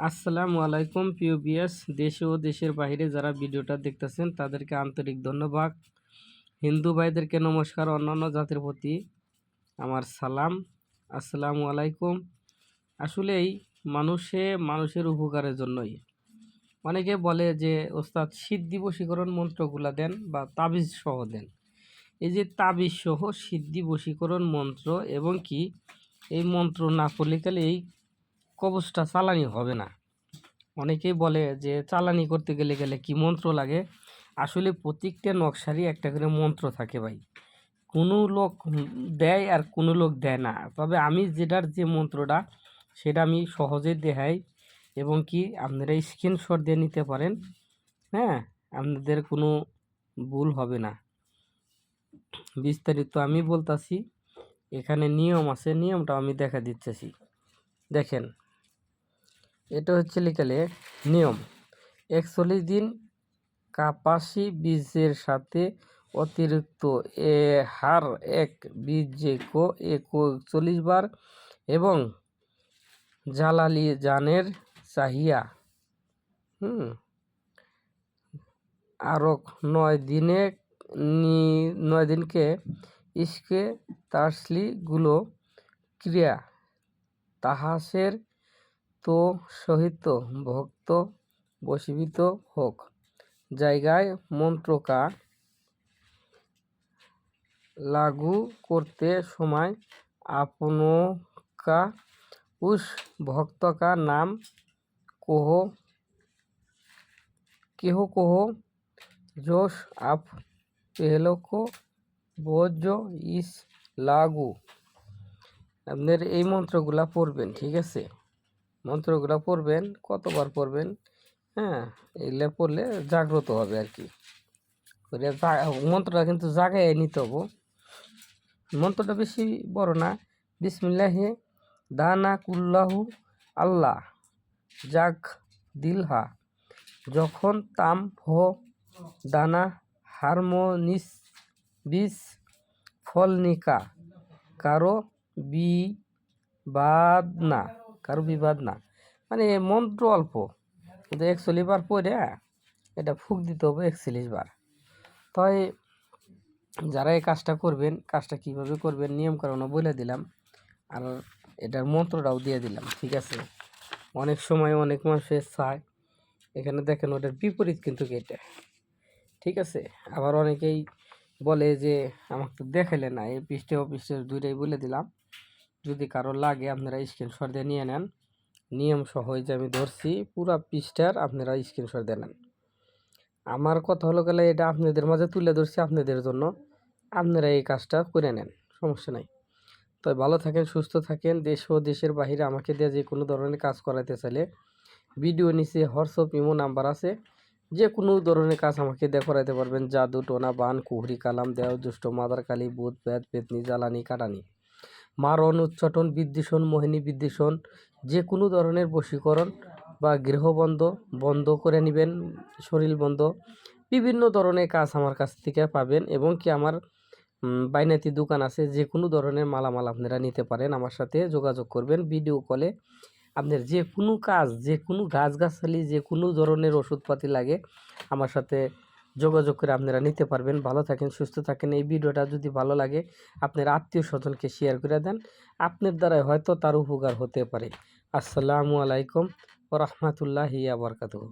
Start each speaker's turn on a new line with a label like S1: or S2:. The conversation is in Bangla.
S1: আসসালামু আলাইকুম প্রিয় ভিউয়ার্স, দেশে ও দেশের বাইরে যারা ভিডিওটা দেখতেছেন তাদেরকে আন্তরিক ধন্যবাদ। হিন্দু ভাইদেরকে নমস্কার, অন্যান্য জাতির প্রতি আমার সালাম। আসসালামু আলাইকুম। আসলেই মানুষের উপকারের জন্যই। অনেকে বলে যে ওস্তাদ সিদ্ধি বশীকরণ মন্ত্রগুলা দেন বা তাবিজ সহ দেন। এই যে তাবিজ সহ সিদ্ধি বশীকরণ মন্ত্র এবং কি এই মন্ত্র না পড়লে গেলে এই কবজটা চালানি হবে না। অনেকেই বলে যে চালানি করতে গেলে কি মন্ত্র লাগে। আসলে প্রত্যেকটা নকশারই একটা করে মন্ত্র থাকে ভাই। কোনো লোক দেয় আর কোনো লোক দেয় না। তবে আমি যেটার যে মন্ত্রটা সেটা আমি সহজে দেখাই এবং কি আপনারা স্ক্রিনশট দিয়ে নিতে পারেন। হ্যাঁ, আপনাদের কোনো ভুল হবে না। বিস্তারিত আমি বলতাছি, এখানে নিয়ম আছে, নিয়মটা আমি দেখা দিচ্ছি। দেখেন, এটা হচ্ছে লিখালে নিয়ম 41 দিন কাপাসি বীজের সাথে অতিরিক্ত হার এক বীজ যে 41 বার এবং জালালি জানের চাহিয়া আরক 9 দিনকে ইস্কে তাসলিগুলো ক্রিয়া তাহাসের তো সহিত ভক্ত বশীভূত হোক। জায়গায় মন্ত্রকা লাগু করতে সময় আপনকা উস ভক্তকা নাম কেহ जोश आप पहलो को बोझो इस लागू। আপনার এই মন্ত্রগুলা পড়বেন, ঠিক আছে? মন্ত্রগুলা পড়বেন, কতবার পড়বেন? হ্যাঁ, এগুলো পড়লে জাগ্রত হবে আর কি। মন্ত্রটা কিন্তু জাগায় নিতে হবো। মন্ত্রটা বেশি বড় না। বিসমিল্লাহে দানা কুল্লাহু আল্লাহ জাগ দিলহা যখন তাম হো দানা হারমোনিস বিষ ফলনিকা কারো বিবাদ না মানে মন্ত্র অল্প কিন্তু 41 বার পরে এটা ফুক দিতে হবে 41 বার। তাই যারা এই কাজটা করবেন, কাজটা কিভাবে করবেন নিয়মকানুন বলে দিলাম আর এটার মন্ত্রটাও দিয়ে দিলাম, ঠিক আছে? অনেক সময় অনেক মানুষের চায়, এখানে দেখেন ওটার বিপরীত কিন্তু এটা, ঠিক আছে? আবার অনেকেই বলে যে আমাকে তো দেখাইলে না, এই পৃষ্ঠে ও পৃষ্ঠে দুইটাই বলে দিলাম। যদি কারো লাগে আপনারা স্ক্রিনশট দিয়ে নিয়ে নেন। নিয়ম সহ যে আমি ধরছি পুরা পৃষ্ঠার আপনারা স্ক্রিনশট দিয়ে নেন। আমার কথা হলো গেলে এটা আপনাদের মাঝে তুলে ধরছি আপনাদের জন্য, আপনারা এই কাজটা করে নেন, সমস্যা নাই। তো ভালো থাকেন, সুস্থ থাকেন। দেশ ও দেশের বাহিরে আমাকে দিয়ে যে কোনো ধরনের কাজ করাতে চাইলে ভিডিও নিচে হোয়াটসঅ্যাপ ইমো নাম্বার আছে, যে কোনো ধরনের কাজ আমাকে দিয়ে করাতে পারবেন। জাদু টোনা বান কুহরি কালাম দেও দুষ্ট মাদার কালী ভূত প্রেত পেতনি জ্বালানি কাটানি মারণ উচ্চাটন বিদ্বেষণ মোহিনী বিদ্বেষণ যে কোনো ধরনের বশীকরণ বা গৃহবন্ধ বন্ধ করে নেবেন, শরীর বন্ধ বিভিন্ন ধরনের কাজ আমার কাছ থেকে পাবেন। এবং কি আমার বাইনাতি দোকান আছে, যে কোনো ধরনের মালামাল আপনারা নিতে পারেন। আমার সাথে যোগাযোগ করবেন ভিডিও কলে। আপনার যে কোনো কাজ, যে কোনো গাছগাছালি, যে কোনো ধরনের ওষুধপাতি লাগে আমার সাথে যোগাযোগ করে আপনারা নিতে পারবেন। ভালো থাকেন, সুস্থ থাকেন। এই ভিডিওটা যদি ভালো লাগে আপনার আত্মীয় স্বজনকে শেয়ার করে দেন, আপনার দ্বারাই হয়তো তার উপকার হতে পারে। আসসালামু আলাইকুম ওয়া রাহমাতুল্লাহি ওয়া বারাকাতুহু।